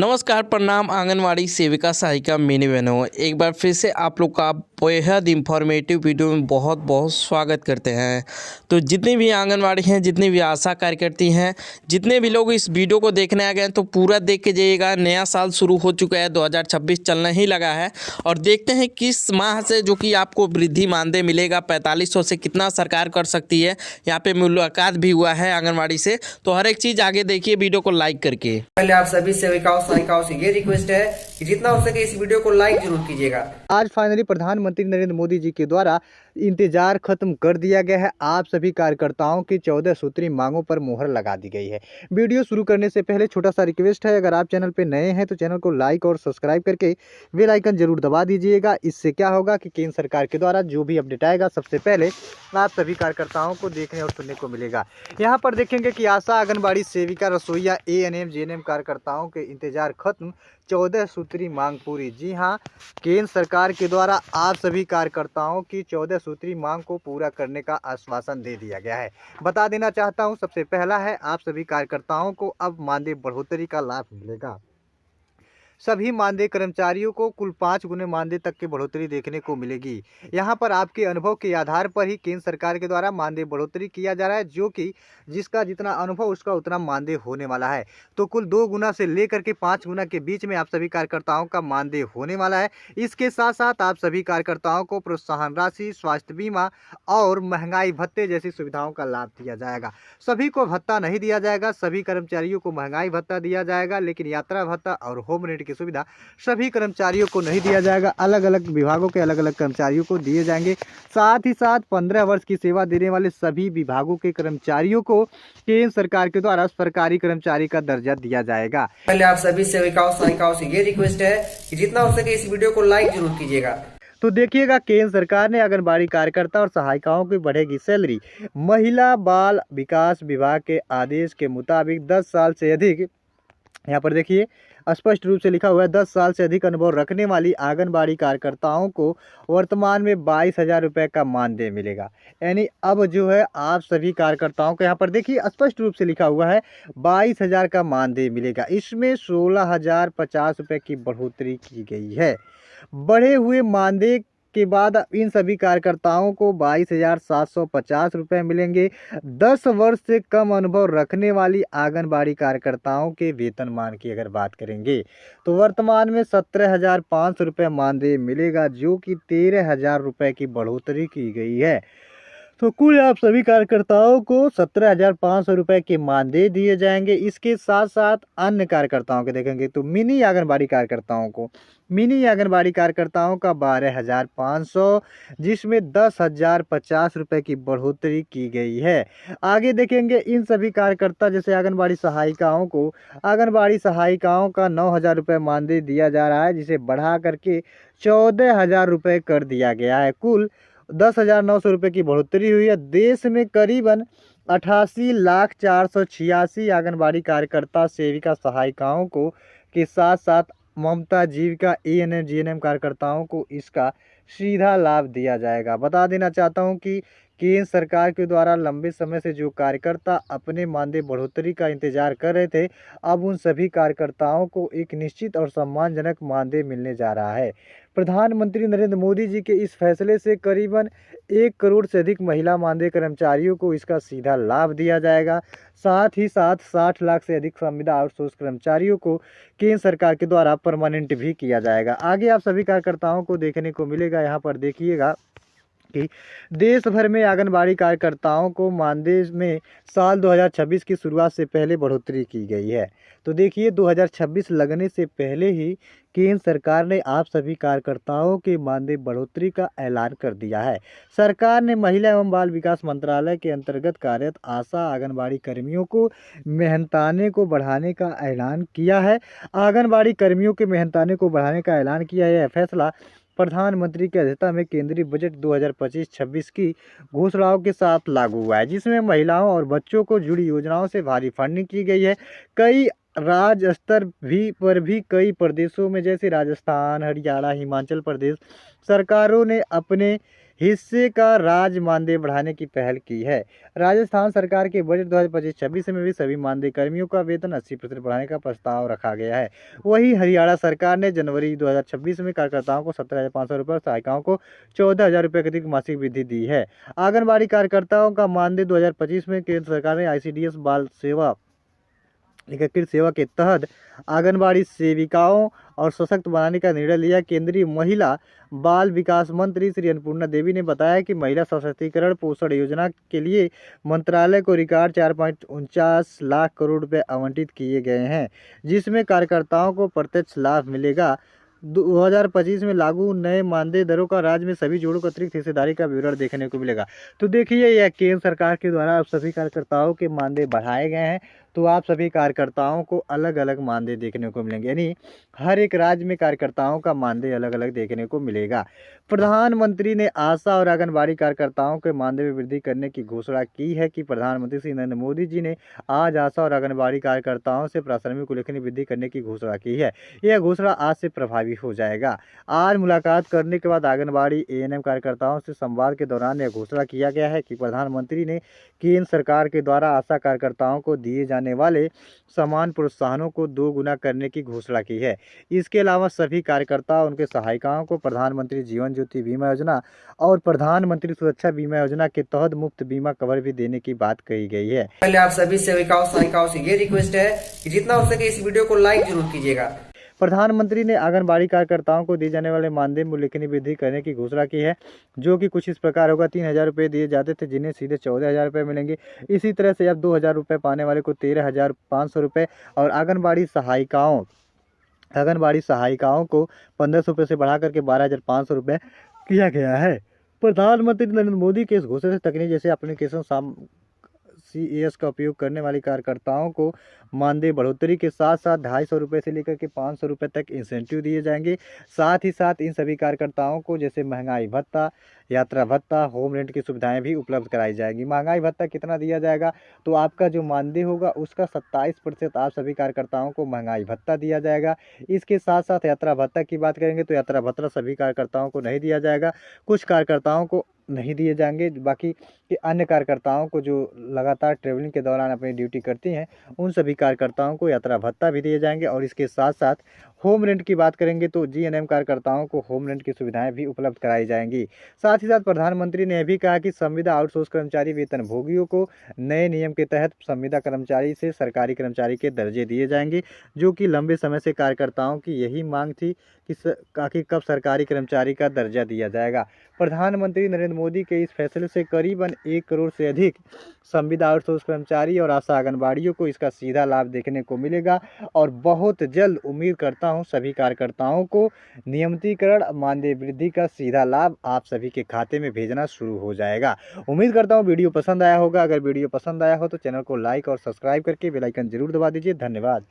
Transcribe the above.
नमस्कार, प्रणाम आंगनवाड़ी सेविका सहायिका मिनी बहनों। एक बार फिर से आप लोग का बेहद इंफॉर्मेटिव वीडियो में बहुत बहुत स्वागत करते हैं। तो जितने भी आंगनवाड़ी हैं, जितनी भी आशा कार्यकर्ती हैं, जितने भी लोग इस वीडियो को देखने आ गए हैं, तो पूरा देख के जाइएगा। नया साल शुरू हो चुका है, 2026 चलने ही लगा है और देखते हैं किस माह से जो कि आपको वृद्धि मानदेय मिलेगा 4500 से कितना सरकार कर सकती है। यहाँ पे मुलाकात भी हुआ है आंगनवाड़ी से, तो हर एक चीज़ आगे देखिए वीडियो को लाइक करके। पहले आप सभी सेविकाओं सहायिकाओं से ये रिक्वेस्ट है कि जितना हो सके इस वीडियो को लाइक जरूर कीजिएगा। आज फाइनली प्रधानमंत्री नरेंद्र मोदी जी के द्वारा इंतजार खत्म कर दिया गया है। आप सभी कार्यकर्ताओं की 14 सूत्री मांगों पर मुहर लगा दी गई है। वीडियो शुरू करने से पहले छोटा सा रिक्वेस्ट है, अगर आप चैनल पे नए हैं तो चैनल को लाइक और सब्सक्राइब करके बेल आइकन जरूर दबा दीजिएगा। इससे क्या होगा कि केंद्र सरकार के द्वारा जो भी अपडेट आएगा सबसे पहले आप सभी कार्यकर्ताओं को देखने और सुनने को मिलेगा। यहाँ पर देखेंगे कि आशा, आंगनबाड़ी सेविका, रसोईया, एएनएम, जेएनएम कार्यकर्ताओं के इंतजार खत्म, 14 सूत्री मांग पूरी। जी हाँ, केंद्र सरकार के द्वारा आप सभी कार्यकर्ताओं की 14 सूत्री मांग को पूरा करने का आश्वासन दे दिया गया है। बता देना चाहता हूं, सबसे पहला है, आप सभी कार्यकर्ताओं को अब मानदेय बढ़ोतरी का लाभ मिलेगा। सभी मानदेय कर्मचारियों को कुल 5 गुने मानदेय तक की बढ़ोतरी देखने को मिलेगी। यहाँ पर आपके अनुभव के आधार पर ही केंद्र सरकार के द्वारा मानदेय बढ़ोतरी किया जा रहा है, जो कि जिसका जितना अनुभव उसका उतना मानदेय होने वाला है। तो कुल 2 गुना से लेकर के 5 गुना के बीच में आप सभी कार्यकर्ताओं का मानदेय होने वाला है। इसके साथ साथ आप सभी कार्यकर्ताओं को प्रोत्साहन राशि, स्वास्थ्य बीमा और महंगाई भत्ते जैसी सुविधाओं का लाभ दिया जाएगा। सभी को भत्ता नहीं दिया जाएगा, सभी कर्मचारियों को महंगाई भत्ता दिया जाएगा, लेकिन यात्रा भत्ता और होम रेंट की सुविधा सभी कर्मचारियों को नहीं दिया जाएगा। अलग अलग विभागों के अलग अलग कर्मचारियों को दिए जाएंगे। साथ ही साथ 15 वर्ष की सेवा देने वाले सभी विभागों के कर्मचारियों को केंद्र सरकार के द्वारा सरकारी कर्मचारी का दर्जा दिया जाएगा। पहले आप सभी सेविकाओं सहायिकाओं से ये रिक्वेस्ट है कि जितना हो सके इस वीडियो को लाइक जरूर कीजिएगा। तो देखिएगा, केंद्र सरकार ने आंगनबाड़ी कार्यकर्ता और सहायिकाओं की बढ़ेगी सैलरी। महिला बाल विकास विभाग के आदेश के मुताबिक 10 साल से अधिक, यहाँ पर देखिए स्पष्ट रूप से लिखा हुआ है, 10 साल से अधिक अनुभव रखने वाली आंगनबाड़ी कार्यकर्ताओं को वर्तमान में 22,000 रुपये का मानदेय मिलेगा। यानी अब जो है आप सभी कार्यकर्ताओं को, यहाँ पर देखिए स्पष्ट रूप से लिखा हुआ है 22,000 का मानदेय मिलेगा। इसमें 16,050 रुपये की बढ़ोतरी की गई है। बढ़े हुए मानदेय के बाद इन सभी कार्यकर्ताओं को 22,750 रुपये मिलेंगे। 10 वर्ष से कम अनुभव रखने वाली आंगनबाड़ी कार्यकर्ताओं के वेतनमान की अगर बात करेंगे तो वर्तमान में 17,500 रुपये मानदेय मिलेगा, जो कि 13,000 रुपये की बढ़ोतरी की गई है। तो कुल आप सभी कार्यकर्ताओं को 17,500 रुपये के मानदेय दिए जाएंगे। इसके साथ साथ अन्य कार्यकर्ताओं के देखेंगे तो मिनी आंगनबाड़ी कार्यकर्ताओं का 12,500, जिसमें 10,050 रुपये की बढ़ोतरी की गई है। आगे देखेंगे इन सभी कार्यकर्ता जैसे आंगनबाड़ी सहायिकाओं का 9,000 रुपये मानदेय दिया जा रहा है, जिसे बढ़ा करके 14,000 रुपये कर दिया गया है। कुल 10,900 रुपये की बढ़ोतरी हुई है। देश में करीबन 88,486 आंगनबाड़ी कार्यकर्ता सेविका सहायिकाओं को के साथ साथ ममता जीविका एएनएम जीएनएम कार्यकर्ताओं को इसका सीधा लाभ दिया जाएगा। बता देना चाहता हूं कि केंद्र सरकार के द्वारा लंबे समय से जो कार्यकर्ता अपने मानदेय बढ़ोतरी का इंतजार कर रहे थे, अब उन सभी कार्यकर्ताओं को एक निश्चित और सम्मानजनक मानदेय मिलने जा रहा है। प्रधानमंत्री नरेंद्र मोदी जी के इस फैसले से करीबन 1 करोड़ से अधिक महिला मानदेय कर्मचारियों को इसका सीधा लाभ दिया जाएगा। साथ ही साथ 60 लाख से अधिक संविदा आउटसोर्स कर्मचारियों को केंद्र सरकार के द्वारा परमानेंट भी किया जाएगा। आगे आप सभी कार्यकर्ताओं को देखने को मिलेगा। यहाँ पर देखिएगा कि देश भर में आंगनबाड़ी कार्यकर्ताओं को मानदेय में साल 2026 की शुरुआत से पहले बढ़ोतरी की गई है। तो देखिए, 2026 लगने से पहले ही केंद्र सरकार ने आप सभी कार्यकर्ताओं के मानदेय बढ़ोतरी का ऐलान कर दिया है। सरकार ने महिला एवं बाल विकास मंत्रालय के अंतर्गत कार्यरत आशा आंगनबाड़ी कर्मियों को मेहनताने को बढ़ाने का ऐलान किया है। आंगनबाड़ी कर्मियों के मेहनताने को बढ़ाने का ऐलान किया है। यह फैसला प्रधानमंत्री की अध्यक्षता में केंद्रीय बजट 2025-26 की घोषणाओं के साथ लागू हुआ है, जिसमें महिलाओं और बच्चों को जुड़ी योजनाओं से भारी फंडिंग की गई है। कई राज्य स्तर पर भी कई प्रदेशों में जैसे राजस्थान, हरियाणा, हिमाचल प्रदेश सरकारों ने अपने हिस्से का राज्य मानदेय बढ़ाने की पहल की है। राजस्थान सरकार के बजट 2025-26 में भी सभी मानदेय कर्मियों का वेतन 80% बढ़ाने का प्रस्ताव रखा गया है। वहीं हरियाणा सरकार ने जनवरी 2026 में कार्यकर्ताओं को 17,500 रुपये और सहायिकाओं को 14,000 रुपये की अतिरिक्त मासिक वृद्धि दी है। आंगनबाड़ी कार्यकर्ताओं का मानदेय 2025 में केंद्र सरकार ने ICDS बाल सेवा एकीकृत सेवा के तहत आंगनबाड़ी सेविकाओं और सशक्त बनाने का निर्णय लिया। केंद्रीय महिला बाल विकास मंत्री श्री अन्नपूर्णा देवी ने बताया कि महिला सशक्तिकरण पोषण योजना के लिए मंत्रालय को रिकॉर्ड 4.49 लाख करोड़ रुपए आवंटित किए गए हैं, जिसमें कार्यकर्ताओं को प्रत्यक्ष लाभ मिलेगा। 2025 में लागू नए मानदेय दरों का राज्य में सभी जोड़ों को अतिरिक्त हिस्सेदारी का विवरण देखने को मिलेगा। तो देखिए, यह केंद्र सरकार के द्वारा अब सभी कार्यकर्ताओं के मानदेय बढ़ाए गए हैं, तो आप सभी कार्यकर्ताओं को अलग अलग मानदेय देखने को मिलेंगे, यानी हर एक राज्य में कार्यकर्ताओं का मानदेय अलग अलग देखने को मिलेगा। प्रधानमंत्री ने आशा और आंगनबाड़ी कार्यकर्ताओं के मानदेय में वृद्धि करने की घोषणा की है कि प्रधानमंत्री श्री नरेंद्र मोदी जी ने आज आशा और आंगनबाड़ी कार्यकर्ताओं से प्राथमिक उल्लेखनीय वृद्धि करने की घोषणा की है। यह घोषणा आज से प्रभावी हो जाएगा। आज मुलाकात करने के बाद आंगनबाड़ी ANM कार्यकर्ताओं से संवाद के दौरान यह घोषणा किया गया है कि प्रधानमंत्री ने केंद्र सरकार के द्वारा आशा कार्यकर्ताओं को दिए जाने वाले समान प्रोत्साहनों को 2 गुना करने की घोषणा की है। इसके अलावा सभी कार्यकर्ता उनके सहायिकाओं को प्रधानमंत्री जीवन ज्योति बीमा योजना और प्रधानमंत्री सुरक्षा बीमा योजना के तहत मुफ्त बीमा कवर भी देने की बात कही गई है। पहले आप सभी सेविकाओं सहायिकाओं से ये रिक्वेस्ट है कि जितना हो सके इस वीडियो को लाइक जरूर कीजिएगा। प्रधानमंत्री ने आंगनबाड़ी कार्यकर्ताओं को दिए जाने वाले मानदेय में उल्लेखनीय वृद्धि करने की घोषणा की है, जो कि कुछ इस प्रकार होगा। 3,000 रुपये दिए जाते थे, जिन्हें सीधे 14,000 रुपये मिलेंगे। इसी तरह से अब 2,000 रुपये पाने वाले को 13,500 रुपये और आंगनबाड़ी सहायिकाओं को 1,500 रुपये से बढ़ा करके 12,500 रुपये किया गया है। प्रधानमंत्री नरेंद्र मोदी के इस घोषणा से तकनीक जैसे एप्लीकेशन CAS का उपयोग करने वाली कार्यकर्ताओं को मानदेय बढ़ोतरी के साथ साथ 250 रुपये से लेकर के 500 रुपये तक इंसेंटिव दिए जाएंगे। साथ ही साथ इन सभी कार्यकर्ताओं को जैसे महंगाई भत्ता, यात्रा भत्ता, होम रेंट की सुविधाएं भी उपलब्ध कराई जाएंगी। महंगाई भत्ता कितना दिया जाएगा, तो आपका जो मानदेय होगा उसका 27% आप सभी कार्यकर्ताओं को महंगाई भत्ता दिया जाएगा। इसके साथ साथ यात्रा भत्ता की बात करेंगे तो यात्रा भत्ता सभी कार्यकर्ताओं को नहीं दिया जाएगा, कुछ कार्यकर्ताओं को नहीं दिए जाएंगे। बाकी के अन्य कार्यकर्ताओं को जो लगातार ट्रेवलिंग के दौरान अपनी ड्यूटी करती हैं, उन सभी कार्यकर्ताओं को यात्रा भत्ता भी दिए जाएंगे। और इसके साथ साथ होम रेंट की बात करेंगे तो GNM कार्यकर्ताओं को होम रेंट की सुविधाएं भी उपलब्ध कराई जाएंगी। साथ ही साथ प्रधानमंत्री ने यह भी कहा कि संविदा आउटसोर्स कर्मचारी वेतन भोगियों को नए नियम के तहत संविदा कर्मचारी से सरकारी कर्मचारी के दर्जे दिए जाएंगे, जो कि लंबे समय से कार्यकर्ताओं की यही मांग थी कि कब सरकारी कर्मचारी का दर्जा दिया जाएगा। प्रधानमंत्री नरेंद्र मोदी के इस फैसले से करीबन 1 करोड़ से अधिक संविदा आउटसोर्स कर्मचारी और आशा आंगनबाड़ियों को इसका सीधा लाभ देखने को मिलेगा और बहुत जल्द उम्मीद करता हूं सभी कार्यकर्ताओं को नियमितीकरण मानदेय वृद्धि का सीधा लाभ आप सभी के खाते में भेजना शुरू हो जाएगा। उम्मीद करता हूं वीडियो पसंद आया होगा। अगर वीडियो पसंद आया हो तो चैनल को लाइक और सब्सक्राइब करके बेल आइकन जरूर दबा दीजिए। धन्यवाद।